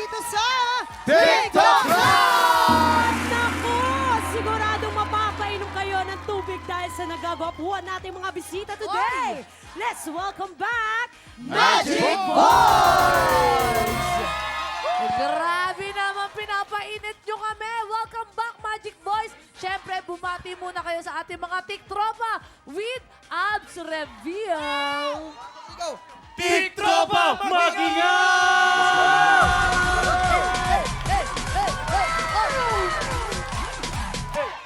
dito sa TikTok At naku, siguradong mapapainom kayo ng tubig dahil sa nagagwapuhan nating mga bisita today. Let's welcome back Magic Boys! Grabe naman, pinapainit nyo kami. Welcome back, Magic Boys. Siyempre, bumati muna kayo sa ating mga tiktropa with Abs Reveal. TikTropa Maginga!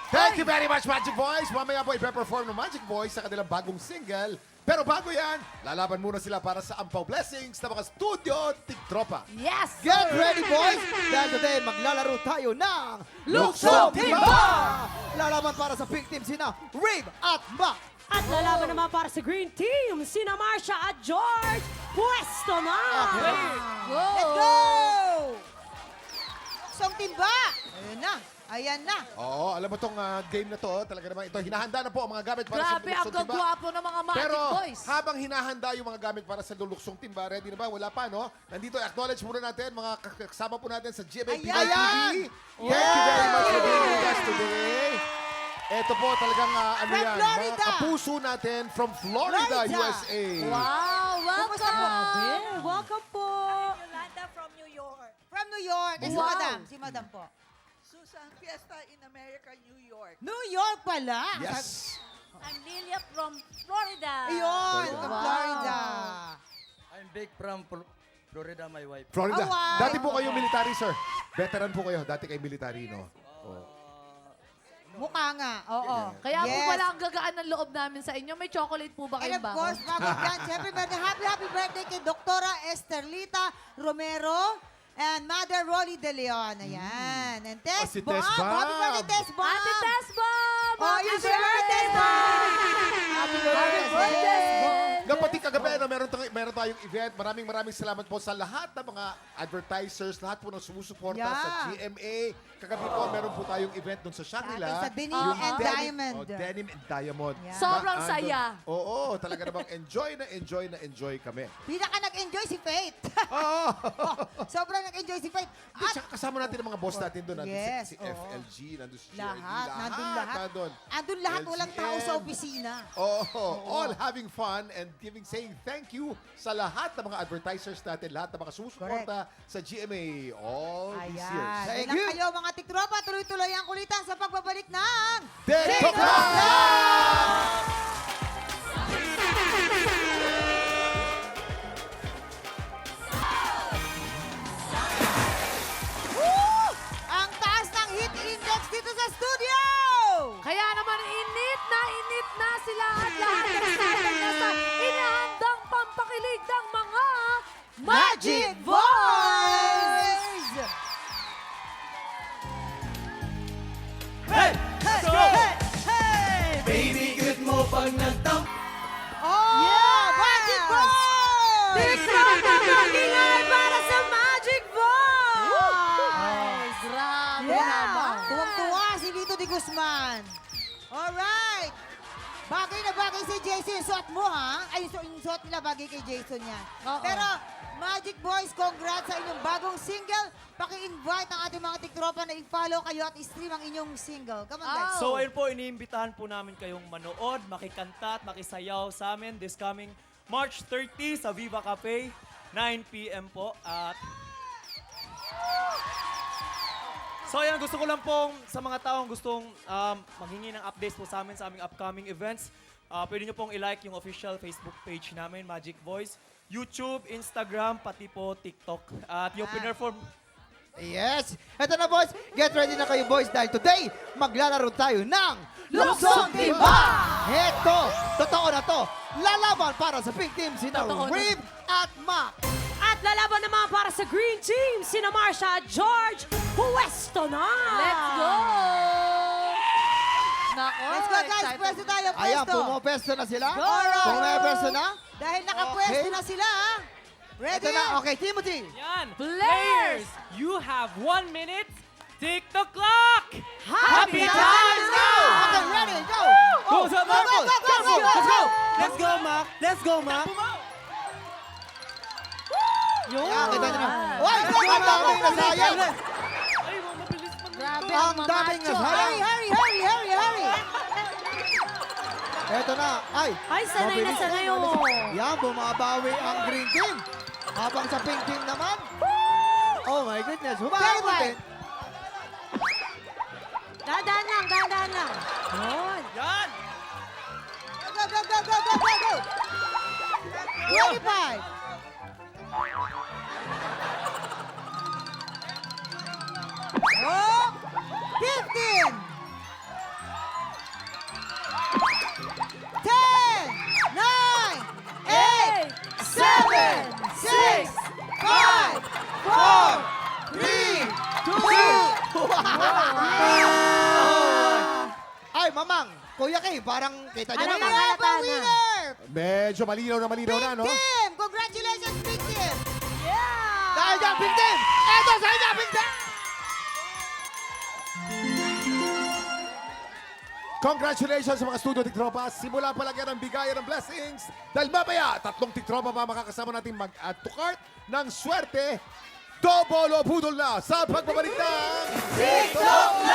Thank you very much, Magic Boys! Mamaya po ipe-perform ng Magic Boys sa kanilang bagong single. Pero bago yan, lalaban muna sila para sa Ampaw Blessings na mga studio TikTropa. Yes! Get ready, boys! Dahil today, maglalaro tayo ng Luksong Timba! Lalaban para sa pink team sina Rave at Mac. at lalaban naman para sa Green Team, sina Marsha at George. Pwesto na! Go! Let's go! Luksong Timba! Ayan na. Ayan na. Oo, alam mo tong game na to, talaga naman ito, hinahanda na po ang mga gamit para sa Grabe, ang Luksong Timba. gagwapo ng mga Magic Pero Boys. habang hinahanda yung mga gamit para sa Luluksong Timba, ready na ba? Wala pa, no? Nandito, acknowledge muna natin, mga kasama po natin sa GMA Pinoy Ayan! TV. Thank you very much for being with us today. Ito po talagang, ano From yan, mga Florida. kapuso natin from Florida, Florida. USA. Wow, Kumusta po? welcome! Welcome po! Yolanda from New York. From New York. Eh, si Wow. Madam. Si Madam po. Susan Fiesta in America, New York. New York pala. Yes. I'm Lilia from Florida. Ayun, Florida. from Florida. I'm Vic from Florida, my wife. Florida. Oh, wow. Dati po kayo military, sir. Veteran po kayo. Dati kayo military, no? Mukha nga. Oo. Kaya po Yes. pala ang gagaan ng loob namin sa inyo. May chocolate po ba And kayong of course, bago yan, siyempre, happy birthday kay Doktora Esterlita Romero and Mother Rolly De Leon. Ayan. And Tess si Bomb. Tess Bomb. Happy birthday, Tess Bomb. Ate Tess Bomb! Oh, Happy yung birthday, Bomb. Happy birthday. Kapatid kagabi, meron tayong event. Maraming salamat po sa lahat ng mga advertisers, lahat po ng sumusuporta sa GMA. Kagabi po, meron po tayong event dun sa Shangri-La. Sa Denim and Diamond. Denim and Diamond. Yeah. Sobrang Andun- saya. Oo, talaga namang enjoy kami. Pinaka nag-enjoy si Faith. Oo. Sobrang nag-enjoy si Faith. At saka kasama natin ang mga boss natin doon. Nandun Yes, si oo. FLG, nandun si Lahat. GLD, Nandun lahat. Nandun. Andun lahat. Walang tao sa LGN. opisina. All having fun and saying thank you sa lahat ng mga advertisers natin, lahat ng mga sumusuporta sa GMA all these years. Ayan. Thank Ilang you! kayo mga tiktropa, tuloy-tuloy ang kulitan sa pagbabalik ng TikTok Woo! Ang taas ng hit index dito sa studio! Kaya naman init na sila at lahat ng excited na sa inahandang pampakilig ng mga Magic Boys! Hey! Let's go! Hey! Hey! Baby, good mo pag nagtamp. Oh! Magic Boys! TikTok Maginay para sa Magic Ay, Boys! grabe Yeah! naman. Tuwang-tuwa si Lito de Guzman. Alright! Bagay na bagay si Jason yung suot mo, ha? Ay, yung suot nila bagay kay Jason yan. Oo. Pero, Magic Boys, congrats sa inyong bagong single. Paki-invite ang ating mga tiktropa na i-follow kayo at i-stream ang inyong single. Come on, guys. Oh. So ayun po, iniimbitahan po namin kayong manood, makikanta at makisayaw sa amin this coming March 30 sa Viva Cafe, 9 p.m. po. At so ayan, gusto ko lang pong sa mga taong gustong maghingi ng updates po sa amin sa aming upcoming events. Pwede nyo pong i-like yung official Facebook page namin, Magic Boys, YouTube, Instagram, pati po TikTok. At yung pinerform... Yes! Ito na, boys. Get ready na kayo, boys, dahil today, maglalaro tayo ng Luksong Timba! Ito, totoo na to. Lalaban para sa pink team, sina Totoo na. Rib at Mac. At lalaban naman para sa Green Team, sina Marsha at George. Pwesto na! Let's go! Nako, Let's go, guys. excited. Pwesto tayo, Ayan, pwesto. pumopesto na sila. Alright. Pumopesto na. Dahil nakapwesto Okay. na sila, ha? Ready? Ito na, okay, Timothy. Yan! Players! You have 1 minute. Tick the clock! Happy time now! Okay, ready, go. Go, Go, go, go, go, go. Let's go, Mac! Let's go, Mac! Yan, kita nyo na. Uy, ang daming nasayang. Ay, mabilis pa na. Grabe Ang daming mamacho. nasayang. Hurry! Eto na. Ay, Ay, sanay na mabilis sanay, na, oh. mabilis. Yan, bumabawi ang green team. Habang sa pink team naman. Oh my goodness. Humahabol Perfect. din. Dadaan lang, dadaan lang. Yun. Yan! Go! 25! Oh! 15! 10! 9! 8! 7! 6! 5! 4! 3! 2! Ay, mamang. Kuya Kim, parang kita nyo Ano naman. bang halata na? Winner! Medyo malinaw na, no? Big team! Congratulations, big team! Dahil dyan, pink team. Eto sa inyo, pink team. Congratulations sa mga studio tiktropa. Simula pa lang yan ang bigayan ng blessings. Dahil mamaya, 3 tiktropa pa makakasama natin mag-add to cart ng swerte. Double o budol na sa pagbabalik ng TikTok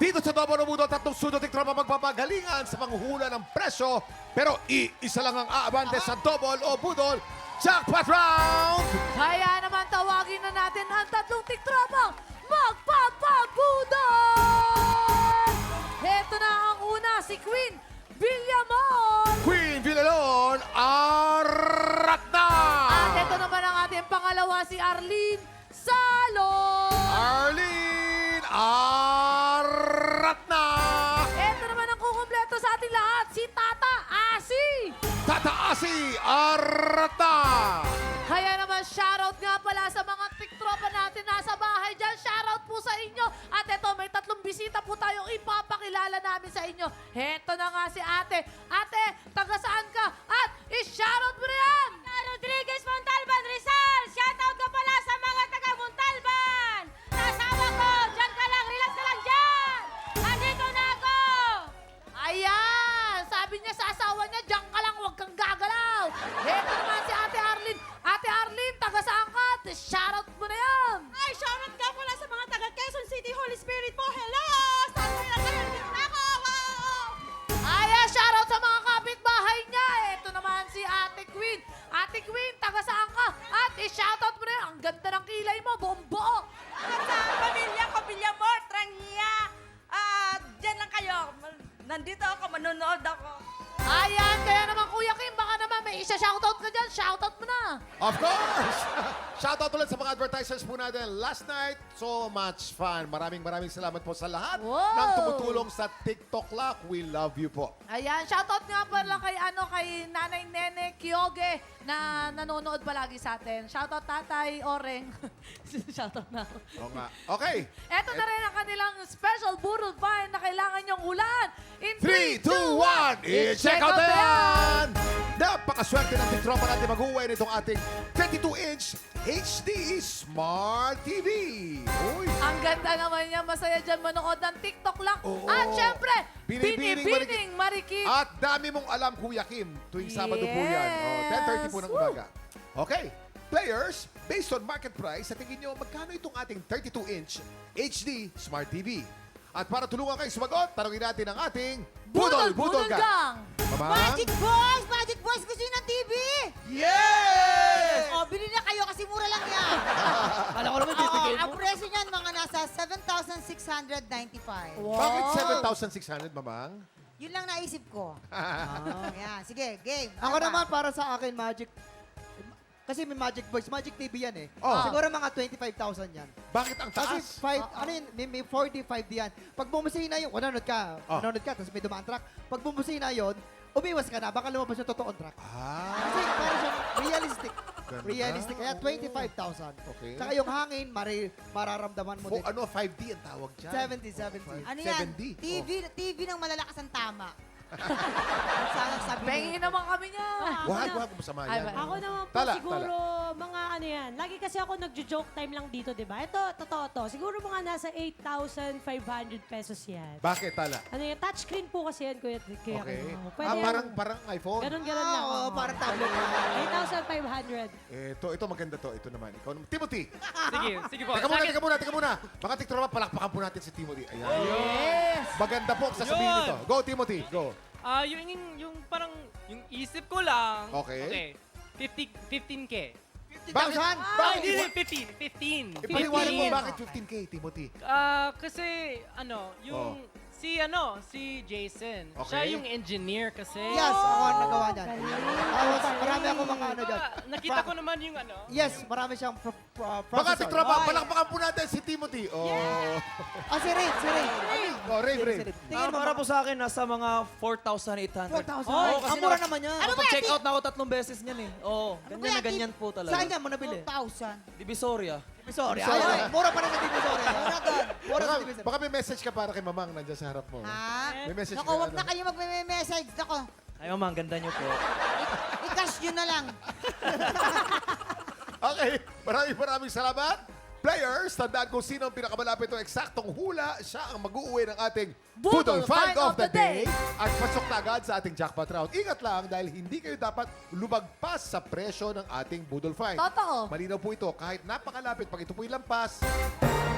Dito sa Double o Budol, 3 studio tiktropa magpapagalingan sa panghuhula ng presyo. Pero iisa lang ang aabante sa Double o Budol Jackpot Round! Kaya naman tawagin na natin ang 3 tiktropang magpapabudol! Heto na ang una, si Queen Villamon! Queen Villalon Aratna! At ito naman ang ating pangalawa, si Arlene Salon! Arlene Aratna! Ito naman ang kukumpleto sa ating lahat, si Tata Asi! Tataasi Aratna! Kaya naman shoutout nga pala sa mga tiktropa natin nasa bahay dyan. Shoutout po sa inyo. At ito, may 3 bisita po tayong ipapakilala namin sa inyo. Heto na nga si ate. Ate, taga saan ka? At i-shoutout mo na yan! Rodriguez Montalban, Rizal! Shoutout ka pala sa mga taga Montalban! Nasawa ko! Diyan ka lang! Relax ka lang dyan! Andito na ako! Ayan! Sabi niya sa asawa niya, diyan ka lang, huwag kang gagalaw. Heto naman si Ate Arlene. Ate Arlene, taga saan ka? Shoutout mo na yan! Ay, shoutout ka pala sa mga taga Quezon City, Holy Spirit po! Hello! Saan mo lang kayo? Dito na ako! Wow! Ayan, shoutout sa mga kapitbahay niya. Ito naman si Ate Queen. Ate Queen, taga saan ka? At i-shoutout mo na yan. Ang ganda ng kilay mo, buong buo. Sa pamilya ko, Villamor, Trangia. Diyan lang kayo. Nandito ako, manonood ako. Ayan, kaya naman Kuya Kim, baka naman may isa-shoutout ka dyan. Shoutout mo na. Of course! Shoutout ulit sa mga advertisers po natin last night. So much fun. Maraming salamat po sa lahat Wow! ng tumutulong sa TikTok Lock. We love you po. Ayan, shoutout nga pala kay Nanay Nene Kyoge na nanonood palagi sa atin. Shoutout Tatay Oreng. Shoutout na ako. Oo nga. Okay. Eto na rin ang kanilang special burol find na kailangan nyong hulaan. In 3, 2, 1, i-check out na yan! Napakaswerte ng tiktropa natin mag-uwi nitong ating 32-inch HD Smart TV. Uy! Ang ganda naman niya. Masaya dyan manood ng TikTok lang. Oo. At syempre, Binibining Binibining Marikit. At dami mong alam, Kuya Kim, tuwing Sabado po yan. Yes. 10:30 po ng Woo. umaga. Okay. Players, based on market price, sa tingin nyo, magkano itong ating 32-inch HD Smart TV? At para tulungan kayo sumagot, tanongin natin ang ating Budol Gang. Gang. Mamang? Magic Boys! Gusto nyo ng TV? Yes! O, bili na kayo kasi mura lang yan. Kala ko naman Oo, bibigay ang mo. presyo niyan mga nasa 7,695. Bakit 7,600, Mamang? Yun lang naisip ko. Ayan, sige, game. Ako Ano ba? naman para sa akin, Magic. Kasi may Magic Boys, Magic TV yan eh. Oh. Siguro mga 25,000 yan. Bakit ang Kasi taas? ano yun, may 45 yan. Pag bumusina yun, nanonood ka, tapos may dumaan truck. Pag bumusina yun, umiwas ka na, baka lumabas yung totoong truck. Ah, Kasi parang siyang realistic. Ganda. Realistic. Kaya 25,000. Okay. Saka yung hangin, mararamdaman mo din. 5D ang tawag dyan. 70. Ano yan? 7D. TV ng malalakas ang tama. Sana sabi Pengin naman kami niya. Wag, masama Ay, yan. Ako naman po Tala, siguro mga ano yan. Lagi kasi ako nagjo-joke time lang dito, di ba? Ito, totoo to. Siguro mga nasa 8,500 pesos yan. Bakit, Tala? Ano yan? Touchscreen po kasi yan, Kuya Okay. Kim. Pwede Parang iPhone. Ganon lang. Oo, parang tablet. 8,500. Ito maganda to. Ito naman. Ikaw naman. Timothy! Sige, sige po. Teka muna. Mga tiktropa, palakpakan po natin si Timothy. Ayan. Yes! Maganda po ang sasabihin Yun. nito. Go, Timothy. Go. Yung parang, yung isip ko lang. Okay. 15K. 50,000? Bakit? Hindi, 15. Ipaliwanag mo bakit 15K, Timothy? Kasi, Oh. si Jason. Okay. Siya yung engineer kasi. Yes, ako ang nagawa dyan. Tapos, marami ako mga ano dyan. Nakita ko naman yung Yes, marami siyang Mga processor. tiktropa, Oy. palakpakan po natin si Timothy. Oh. Ah, si Ray. Oh, Rave. Tingin mo para po sa akin, nasa mga 4,800. 4,000. Oo, Ang kasi mura naman yan. Ano ba Pag-check yan? out na ako 3 beses niyan eh. Oo, ganyan na ganyan po talaga. Saan yan mo nabili? 4,000. Divisoria. Sorry. Divisoria. Mura pa rin sa Divisoria. Mura doon. Mura sa Divisoria. Baka may message ka para kay Mamang nandiyan sa harap mo. Ha? May message Naku, ka, wag ano? na kayo magme-message. Naku, Ay, mama, ang ganda niyo po. i-cash nyo na lang. Okay, maraming salamat. Players, tandaan kung sino ang pinakamalapit o eksaktong hula, siya ang mag-uuwi ng ating Budol Find of the Day. At pasok na agad sa ating jackpot round. Ingat lang dahil hindi kayo dapat lumagpas sa presyo ng ating Budol Find. Totoo. Malinaw po ito, kahit napakalapit, pag ito po'y lampas,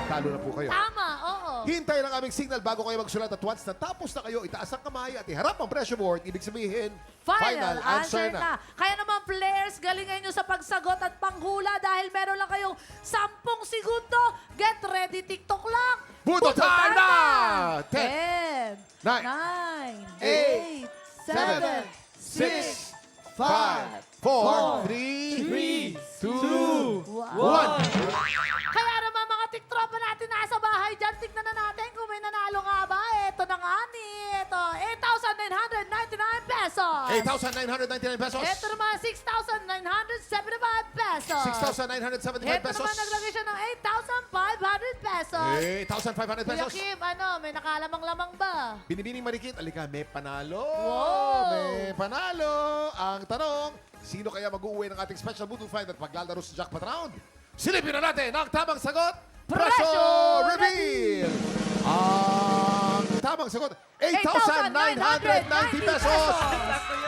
talo na po kayo. Tama, oo. Hintay lang aming signal bago kayo magsulat at once natapos na kayo, itaas ang kamay at iharap ang pressure board. Ibig sabihin, Final answer na. Kaya naman players, galingan nyo sa pagsagot at panghula dahil meron lang kayong 10 segundo. Get ready, TikTok lang. Budol time na! 10, 9, 9, 8, 7, 6, 5, 4, 3, 2, 1. Kaya naman mga tiktropa natin nasa bahay dyan, tignan na natin kung may nanalo nga ba. Ito na nga ni, ito, 8,999 pesos. 8,999 pesos. Ito naman, 6,975 pesos. 6,975 Ito pesos. naman, naglagay siya ng 8,500 pesos. 8,500 Kuya pesos. Kim, may nakalamang-lamang ba? Binibining marikit, alika, may panalo. Wow! May panalo. Ang tanong, sino kaya mag-uwi ng ating special Budol Find at paglalaro sa jackpot round? Silipin na natin ang tamang sagot. Presyo Reveal! Ang tamang sagot, 8,990 pesos.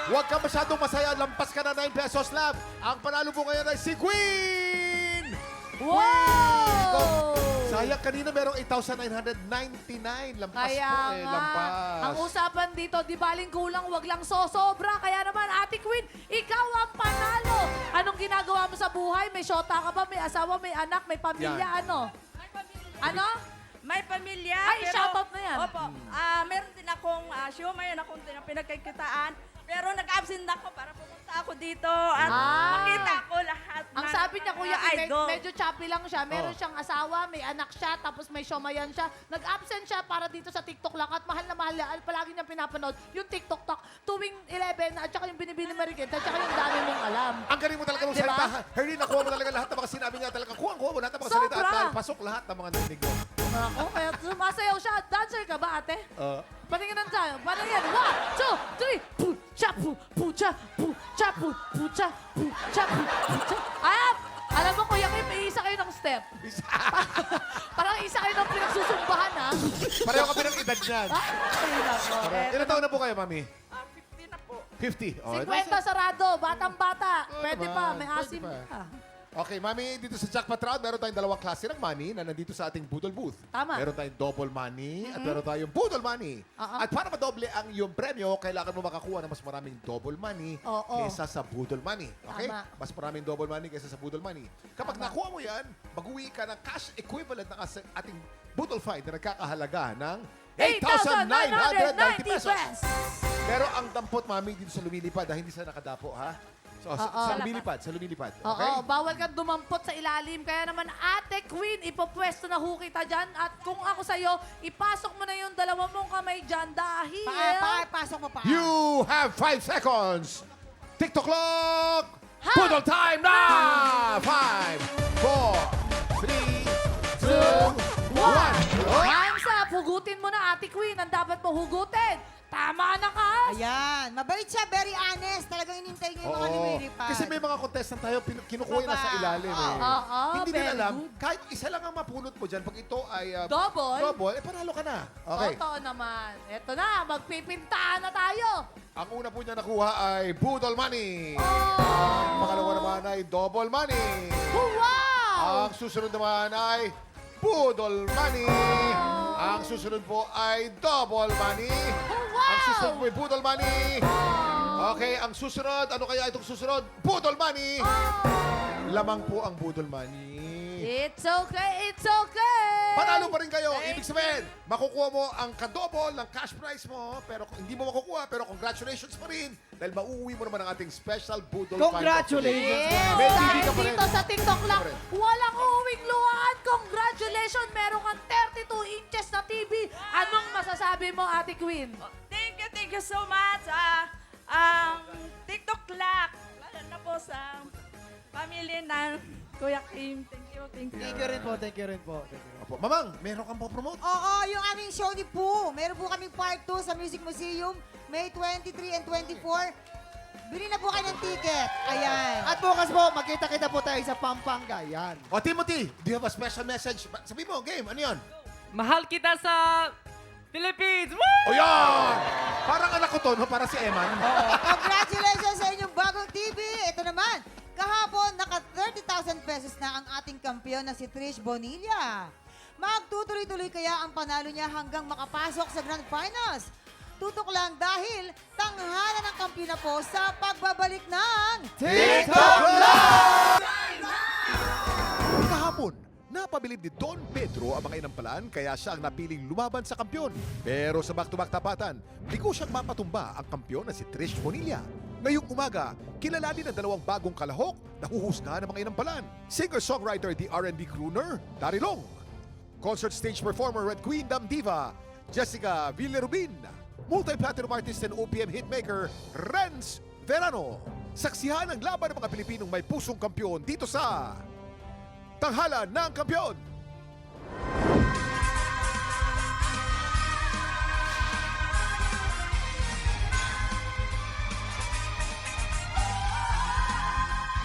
Huwag ka masyadong masaya, lampas ka na 9 pesos lang. Ang panalo mo ngayon ay si Queen! Wow! Sayang, kanina merong 8,999. Lampas Kaya po eh, nga, lampas. ang usapan dito, di baling kulang, wag lang sosobra. Kaya naman, Ate Queen, ikaw ang panalo. Anong ginagawa mo sa buhay? May syota ka ba? May asawa, may anak, may pamilya, ano? Ano? May pamilya. Ay, shoutout na yan. Opo. Meron din akong show, mayroon akong pinagkikitaan. Pero nag-absent ako para pumunta ako dito at makita ko lahat Ang ng sabi niya, Kuya Kim, idol. medyo choppy lang siya. Meron Oh. siyang asawa, may anak siya, tapos may showmayan siya. Nag-absent siya para dito sa TikTok lang at mahal na mahal niya. Palagi niya pinapanood yung TikTok talk tuwing 11 at saka yung binibini marikit at saka yung dami mong alam. Ang galing mo talaga Diba? magsalita. Herlin, nakuha mo talaga lahat ng mga sinabi niya talaga. Kuha mo lahat ng mga salita at Sobra. pasok lahat ng mga narinig mo. Ako, kaya sumasayaw siya. Dancer ka ba, ate? Paningin ng tayo. Paningin. 1, 2, 3. Pucha, pucha, pucha, pucha, pucha, pucha. Ayap! Alam mo, Kuya Kim, may isa kayo ng step. Parang isa kayo ng pinagsusumbahan, ha? Pareho kami ng edad niyan. Ay, nako. Ilan taon na po kayo, Mami? 50 na po. 50. Oh, 50 sarado, batang-bata. Pwede pa, may Pwede asim pa. pa. Okay, Mami, dito sa Jackpot Round, meron tayong dalawang klase ng money na nandito sa ating Budol Booth. Tama. Meron tayong double money at meron tayong Budol money. At para madoble ang iyong premyo, kailangan mo makakuha ng mas maraming double money Oo. kaysa sa Budol money. Okay? Tama. Mas maraming double money kaysa sa Budol money. Kapag nakuha mo yan, mag-uwi ka ng cash equivalent ng ating Budol Find na nagkakahalaga ng 8,990 pesos. Pero ang dampot, Mami, dito sa lumilipad, hindi sa nakadapo, ha? So, sa lumilipad. Okay? Oo, bawal kang dumampot sa ilalim. Kaya naman, Ate Queen, ipopwesto na ho kita dyan. At kung ako sa'yo, ipasok mo na yung dalawa mong kamay dyan dahil... Pasok mo pa. You have 5 seconds. TikTok clock. Ha? Budol time na! 5, 4, 3, 2, 1. Time's up! Hugutin mo na, Ate Queen. Ang dapat mo hugutin. Tama na, Kas! Ayan. Mabait siya. Very honest. Talagang inintay niya yung mga lumilipad. Kasi may mga contestant tayo, kinukuha na sa ilalim eh. Oo, Hindi nila very alam, good. kahit isa lang ang mapulot mo dyan, pag ito ay Double? panalo ka na. Okay. Totoo naman. Eto na, magpipintahan na tayo. Ang una po niya nakuha ay Budol Money. Oh. Ang pangalawa naman ay Double Money. Wow! Ang susunod naman ay Budol Money. Ang susunod po ay Double Money. Ang susunod po ay Budol Money. Okay, ang susunod, ano kaya itong susunod? Budol Money. Lamang po ang Budol Money. It's okay, it's okay! Panalo pa rin kayo. Ibig sabihin, makukuha mo ang kadobol ng cash prize mo, pero hindi mo makukuha, pero congratulations pa rin dahil mauuwi mo naman ang ating special Budol Congratulations! Yes! May TV Dahil ka pa rin. dito sa TikTok lang, Ka pa rin. walang uwing luhaan. Congratulations! Meron kang 32 inches na TV. Anong masasabi mo, Ate Queen? Thank you so much. TikTok clock. Lalo na po sa pamilya ng Kuya Kim. Thank you. Thank you rin po, thank you rin po. Thank you. Opo. Mamang, meron kang po-promote? Oo, yung aming show ni Poo. Meron po kaming part 2 sa Music Museum, May 23 and 24. Bili na po kayo ng ticket. Ayan. At bukas po, magkita-kita po tayo sa Pampanga. Yan. O, Timothy, do you have a special message? Sabi mo, game, ano yan? Mahal kita sa Philippines! Woo! O yan! Parang anak ko to, no? Para si Eman. Congratulations sa inyong bagong TV. Ito naman, kahapon, naka 30,000 pesos na ang ating kampiyon na si Trish Bonilla. Magtutuloy-tuloy kaya ang panalo niya hanggang makapasok sa Grand Finals. Tutok lang dahil tanghalan ng kampiyon na po sa pagbabalik ng TikTok Kahapon, napabilib ni Don Pedro ang mga inampalaan kaya siya ang napiling lumaban sa kampyon. Pero sa back-to-back tapatan, di ko siyang mapatumba ang kampyon na si Trish Bonilla. Ngayong umaga, kilala din ang dalawang bagong kalahok na huhusgahan ng mga inampalan. Singer-songwriter the R&B crooner, Darilong. Concert stage performer Red Queen Dam Diva, Jessica Villarubin. Multi-platinum artist and OPM hitmaker, Renz Verano. Saksihan ang laban ng mga Pilipinong may pusong kampyon dito sa Tanghalan ng Kampyon.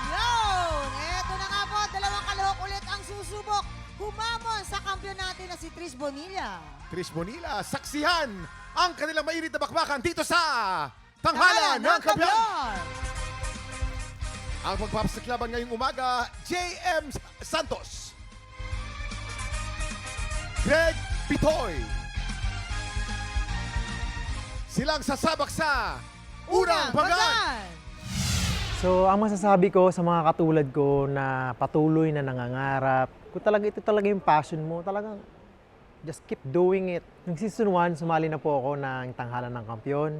Yun! Eto na nga po, dalawang kalahok ulit ang susubok. Humamon sa kampiyon natin na si Trish Bonilla. Trish Bonilla, saksihan ang kanilang mainit na bakbakan dito sa Tanghalan ng Kampyon. Ang pagpapasaklaban ngayong umaga, J.M. Santos, Greg Pitoy. Silang sasabak sa Unang Bagan. So, ang masasabi ko sa mga katulad ko na patuloy na nangangarap, kung talaga ito talaga yung passion mo, talagang just keep doing it. Nung season 1, sumali na po ako ng Tanghalan ng Kampyon.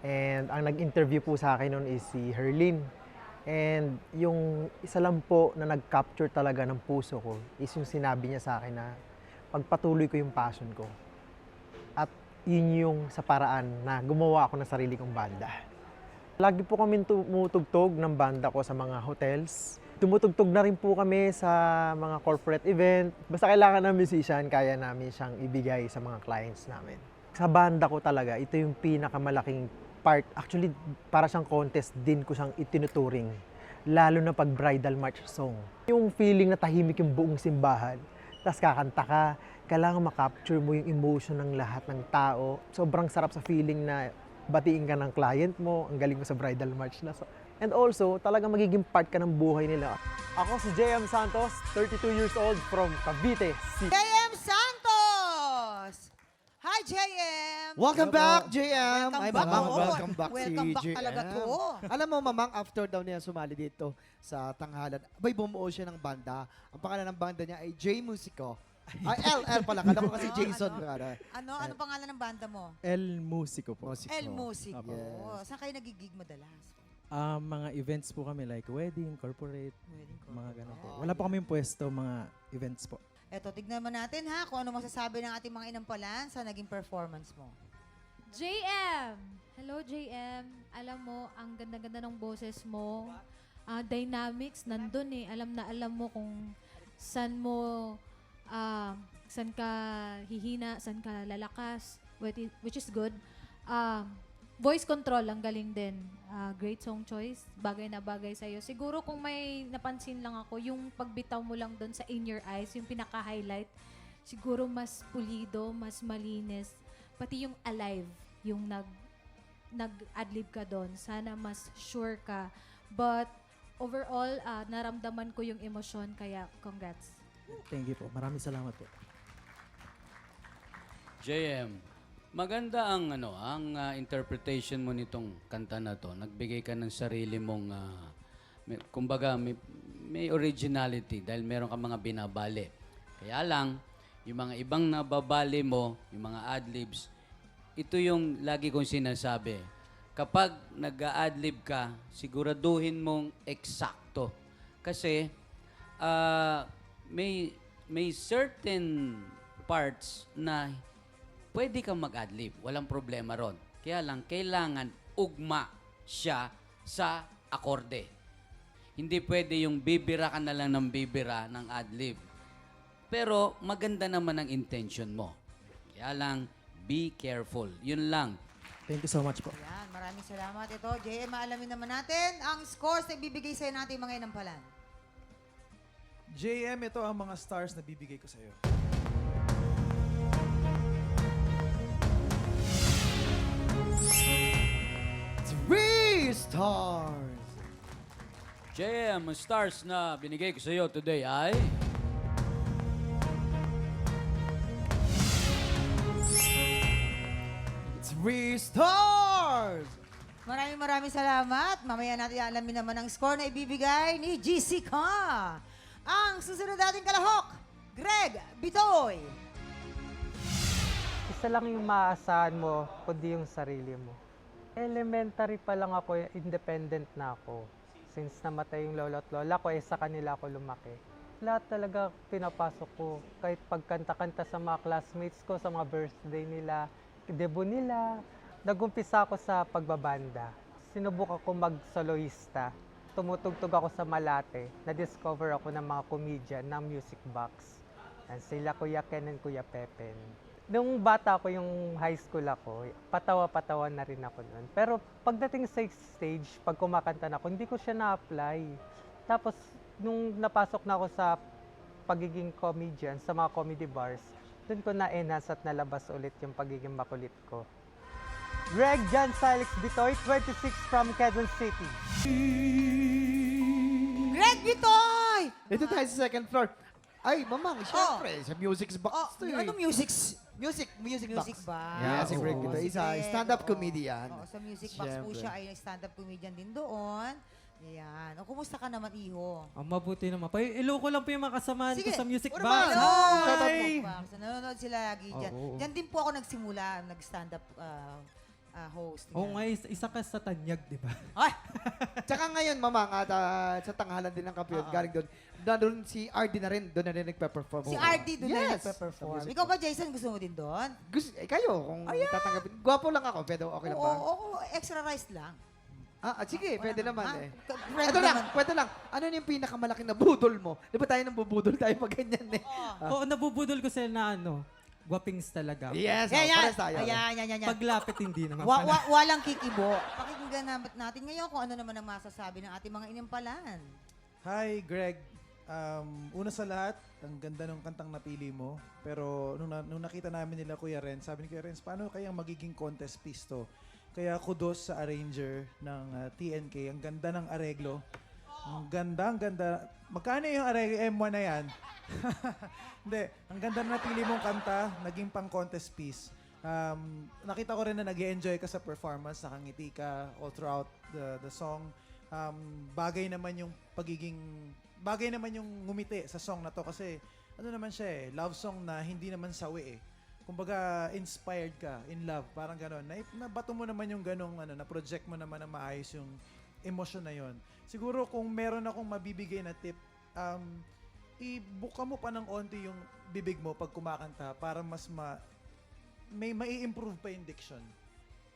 And ang nag-interview po sa akin noon is si Herlin. And yung isa lang po na nag-capture talaga ng puso ko is yung sinabi niya sa akin na pagpatuloy ko yung passion ko. At yun yung sa paraan na gumawa ako ng sarili kong banda. Lagi po kami tumutugtog ng banda ko sa mga hotels. Tumutugtog na rin po kami sa mga corporate event. Basta kailangan ng musician, kaya namin siyang ibigay sa mga clients namin. Sa banda ko talaga, ito yung pinakamalaking part. Actually, para siyang contest din ko siyang itinuturing. Lalo na pag bridal march song. Yung feeling na tahimik yung buong simbahan. Tapos kakanta ka, kailangan makapture mo yung emotion ng lahat ng tao. Sobrang sarap sa feeling na batiin ka ng client mo, ang galing mo sa bridal march na. And also, talagang magiging part ka ng buhay nila. Ako si JM Santos, 32 years old from Cavite City. JM Santos! Hi, JM! Welcome back, JM. Welcome Ay, back. Mamang, Oo, welcome back welcome si back JM. talaga to. Alam mo, Mamang, after daw niya sumali dito sa Tanghalan, abay bumuo siya ng banda. Ang pangalan ng banda niya ay J Musico. Ay, L pala. Kala ko kasi Jason. Ano pangalan ng banda mo? El Musico po. El Musico. Yes. Saan kayo nagigig madalas? Mga events po kami like wedding, corporate, Wedding ko. mga ganun po. Wala po kami pwesto, mga events po. Eto, tignan mo natin ha kung ano masasabi ng ating mga inampalan sa naging performance mo. JM! Hello, JM. Alam mo, ang ganda-ganda ng boses mo. Dynamics, nandun eh. Alam mo kung saan mo, saan ka hihina, saan ka lalakas, which is good. Voice control, ang galing din. Great song choice. Bagay na bagay sa'yo. Siguro kung may napansin lang ako, yung pagbitaw mo lang doon sa In Your Eyes, yung pinaka-highlight, siguro mas pulido, mas malinis. Pati yung Alive, yung nag-adlib ka doon. Sana mas sure ka. But overall, naramdaman ko yung emosyon, kaya congrats. Thank you po. Maraming salamat po. JM, maganda ang interpretation mo nitong kanta na to. Nagbigay ka ng sarili mong kumbaga may originality dahil meron ka mga binabali. Kaya lang yung mga ibang nababali mo, yung mga adlibs, ito yung lagi kong sinasabi. Kapag nag-a-adlib ka, siguraduhin mong eksakto. Kasi may certain parts na pwede kang mag-adlib. Walang problema ron. Kaya lang, kailangan ugma siya sa akorde. Hindi pwede yung bibira ka na lang ng bibira ng adlib. Pero maganda naman ang intention mo. Kaya lang, be careful. Yun lang. Thank you so much po. Yan, maraming salamat. Ito, JM, maalamin naman natin ang scores na ibibigay sa'yo natin mga inampalan. JM, ito ang mga stars na bibigay ko sa'yo. Three stars! JM, ang stars na binigay ko sa iyo today ay... Three stars! Maraming salamat. Mamaya natin alamin naman ang score na ibibigay ni Jessica. Ang susunod nating kalahok, Greg Bitoy. Isa lang yung maasahan mo, kundi yung sarili mo. Elementary pa lang ako, independent na ako. Since namatay yung lolo at lola ko, sa kanila ako lumaki. Lahat talaga pinapasok ko. Kahit pagkanta-kanta sa mga classmates ko, sa mga birthday nila, debut nila. Nag-umpisa ako sa pagbabanda. Sinubukan ko mag-soloista. Tumutugtog ako sa Malate. Na-discover ako ng mga comedian ng music box. And sila Kuya Ken and Kuya Pepen. Nung bata ko, yung high school ako, patawa-patawa na rin ako noon. Pero pagdating sa stage, pag kumakanta na ako, hindi ko siya na-apply. Tapos, nung napasok na ako sa pagiging comedian, sa mga comedy bars, doon ko na-enhance at nalabas ulit yung pagiging makulit ko. Greg John Silix Bitoy, 26 from Quezon City. Greg Bitoy! Ito tayo sa second floor. Ay, mamang, syempre, sa music box to eh. Anong music? Music Music box. Yeah, si Greg Oo, Bitoy. Isa, sige. stand-up comedian. Oo, sa music box po Siyempre. siya ay stand-up comedian din doon. Ayan. O, kumusta ka naman, Iho? Mabuti naman. Iloko lang po yung mga kasamahan ko sa music Una box. naman. Hi! Music box. Nanonood sila lagi dyan. Oo. Diyan din po ako nagsimula, nag-stand-up host. Oo nga, isa ka sa tanyag, di ba? Tsaka ngayon, mamang, at sa tanghalan din ng kampiyon, galing doon. Doon si RD na rin, doon na rin nagpe-perform. Si RD doon na Yes. nagpe-perform. Ikaw ba, Jason, gusto mo din doon? Kayo, kung tatanggapin. Gwapo lang ako, pero okay lang ba? Oo, extra rice lang. Sige, pwede naman eh. Friend Ito lang, naman. pwede lang. Ano yung pinakamalaking na budol mo? Di ba tayo nang bubudol tayo pag ganyan eh? Oo, nabubudol ko sila na guwapings talaga. Yes, Yan. pares tayo. Ayan. Paglapit hindi naman Walang kikibo. Pakinggan natin ngayon kung ano naman ang masasabi ng ating mga inimpalan. Hi, Greg. Una sa lahat, ang ganda ng kantang napili mo. Pero nung nakita namin nila Kuya Renz, sabi ni Kuya Renz, paano kayang magiging contest piece to? Kaya kudos sa arranger ng TNK. Ang ganda ng areglo. Ang ganda. Magkano yung M1 na yan? Hindi. Ang ganda na napili mong kanta, naging pang contest piece. Nakita ko rin na nag-enjoy ka sa performance, nakangiti ka all throughout the song. Bagay naman yung ngumiti sa song na to kasi ano naman siya love song na hindi naman sawi Kumbaga, inspired ka, in love, parang gano'n. Nabato mo naman yung gano'ng, na-project mo naman na maayos yung emosyon na yon. Siguro kung meron akong mabibigay na tip, ibuka mo pa ng onti yung bibig mo pag kumakanta para mas mai-improve pa yung diction.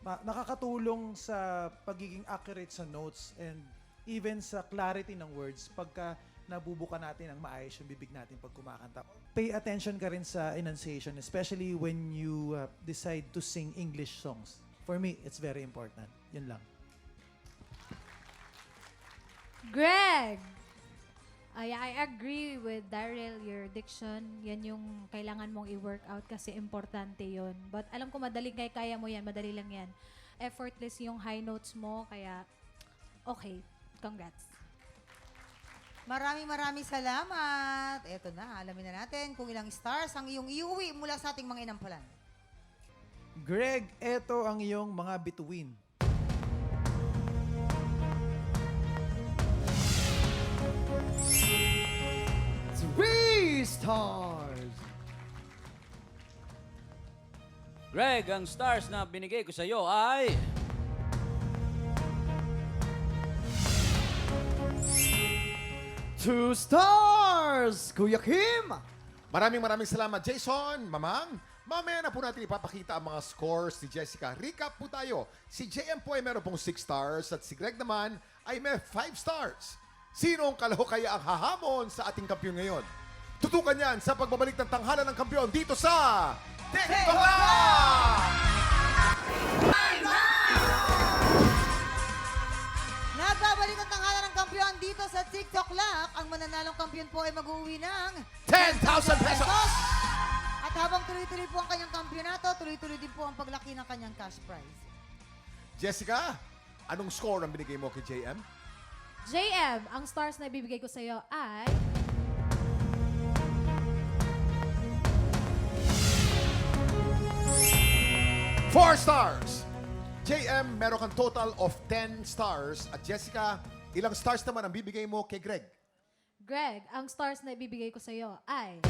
Nakakatulong sa pagiging accurate sa notes and even sa clarity ng words pagka nabubuka natin ang maayos yung bibig natin pag kumakanta. Pay attention ka rin sa enunciation, especially when you decide to sing English songs. for me, it's very important. Yun lang. Greg! I agree with Daryl, your diction. Yan yung kailangan mong i-work out kasi importante yon. But alam ko madaling kaya mo yan, madali lang yan. Effortless yung high notes mo, kaya okay. Congrats. Maraming salamat. Eto na, alamin na natin kung ilang stars ang iyong iuwi mula sa ating mga inampalan. Greg, eto ang iyong mga bituin. 3 stars. Greg, ang stars na binigay ko sa iyo ay... Two stars, Kuya Kim. Maraming salamat, Jason, Mamang. Mamaya na po natin ipapakita ang mga scores ni Jessica. Recap po tayo. Si JM po ay meron pong 6 stars at si Greg naman ay may 5 stars. Sino ang kalaho kaya ang hahamon sa ating kampiyon ngayon? Tutukan yan sa pagbabalik ng tanghalan ng kampiyon dito sa TikTok Live! Nagbabalik ang tanghalan ng kampiyon dito sa TikTok Lock. Ang mananalong kampiyon po ay mag-uwi ng 10,000 pesos! At habang tuloy-tuloy po ang kanyang kampyonato, tuloy-tuloy din po ang paglaki ng kanyang cash prize. Jessica, anong score ang binigay mo kay JM? JM, ang stars na ibibigay ko sa iyo ay... 4 stars! JM, meron kang total of 10 stars. At Jessica, ilang stars naman ang bibigay mo kay Greg? Greg, ang stars na ibibigay ko sa iyo ay...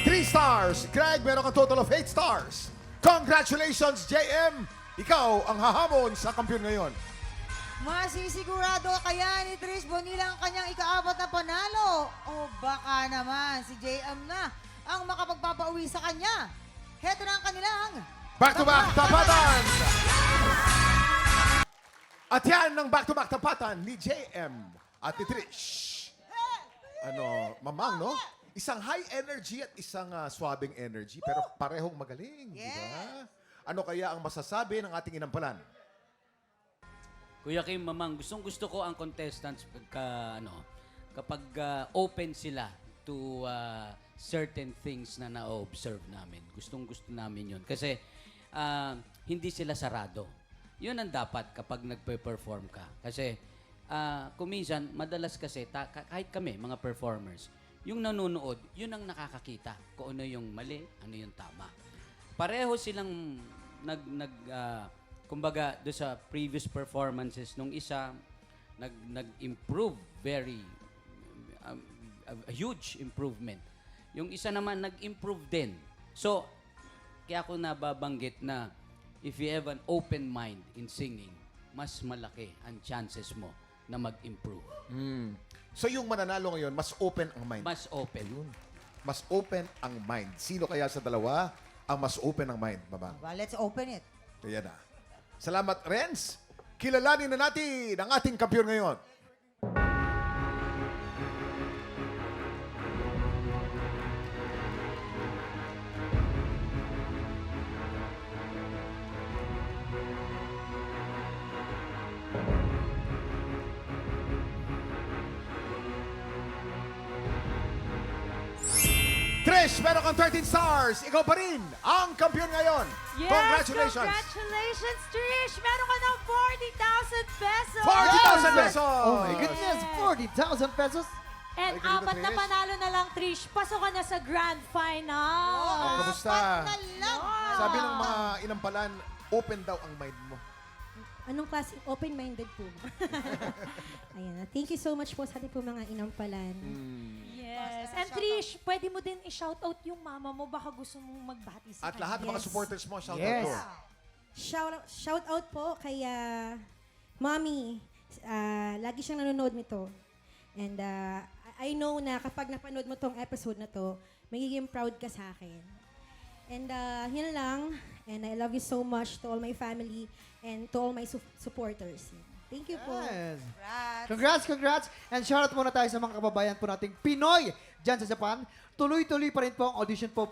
3 stars! Greg, meron kang total of 8 stars. Congratulations, JM! Ikaw ang hahamon sa kampiyon ngayon. Masisigurado kaya ni Trish Bonilla ang kanyang ika-4 na panalo? O baka naman si JM na ang makapagpapauwi sa kanya? Heto na ang kanilang Back-to-back tapatan! At yan ang back-to-back tapatan ni JM at ni Trish. Mamang, no? Isang high energy at isang swabing energy, pero parehong magaling, di ba? Ano kaya ang masasabi ng ating inampalan? Kuya Kim, Mamang, gusto ko ang contestants kapag open sila to certain things na na-observe namin. Gustong-gusto namin yun. Kasi hindi sila sarado. Yun ang dapat kapag nagpe-perform ka. Kasi kuminsan, madalas kasi, kahit kami, mga performers, yung nanonood, yun ang nakakakita kung ano yung mali, ano yung tama. Pareho silang kumbaga, do sa previous performances, nung isa, nag-improve a huge improvement. Yung isa naman, nag-improve din. So, kaya ako nababanggit na if you have an open mind in singing, mas malaki ang chances mo na mag-improve. So yung mananalo ngayon, mas open ang mind. Mas open. Mas open ang mind. Sino kaya sa dalawa ang mas open ang mind, Mamang? Well, let's open it. Kaya na. Salamat, Renz. Kilalanin na natin ang ating kampiyon ngayon. Trish, meron kang 13 stars. Ikaw pa rin ang kampiyon ngayon. Yes, Congratulations. Congratulations, Trish! Meron ka ng 40,000 pesos! 40,000 pesos! Oh my goodness, 40,000 pesos. And Ay, ganun ba, 4 na Trish? panalo na lang, Trish. Pasok ka na sa grand final. Kamusta? Sabi ng mga inampalan, open daw ang mind mo. Anong klase? Open-minded po. Ayan. Thank you so much po sa ating po mga inampalan. Yes. And Trish, pwede mo din i-shoutout yung mama mo. Baka gusto mong magbati sa At lahat ng mga Yes. supporters mo, shout Yes. out to. Shout out po kay Mommy. Lagi siyang nanonood nito. And I know na kapag napanood mo tong episode na to, magiging proud ka sa akin. And yun lang. And I love you so much to all my family and to all my supporters. Thank you po. Yes. Congrats. And shoutout muna tayo sa mga kababayan po nating Pinoy dyan sa Japan. Tuloy-tuloy pa rin po ang audition po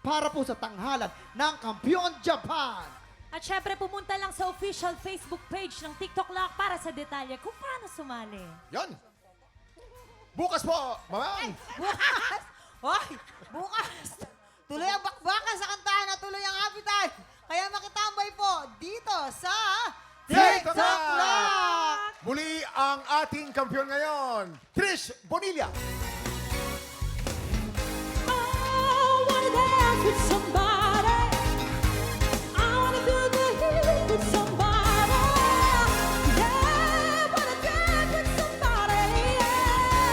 para po sa tanghalan ng Kampiyon Japan. At syempre, pumunta lang sa official Facebook page ng TikTok Lock para sa detalye kung paano sumali. Yan. Bukas po, mamang. Bukas! Hoy! Bukas! Tuloy ang bakbakan sa kantahan na tuloy ang appetite. Kaya makitambay po dito sa TikTok TikTok Lock! Lock! Muli ang ating kampiyon ngayon, Trish Bonilla. I wanna dance with somebody.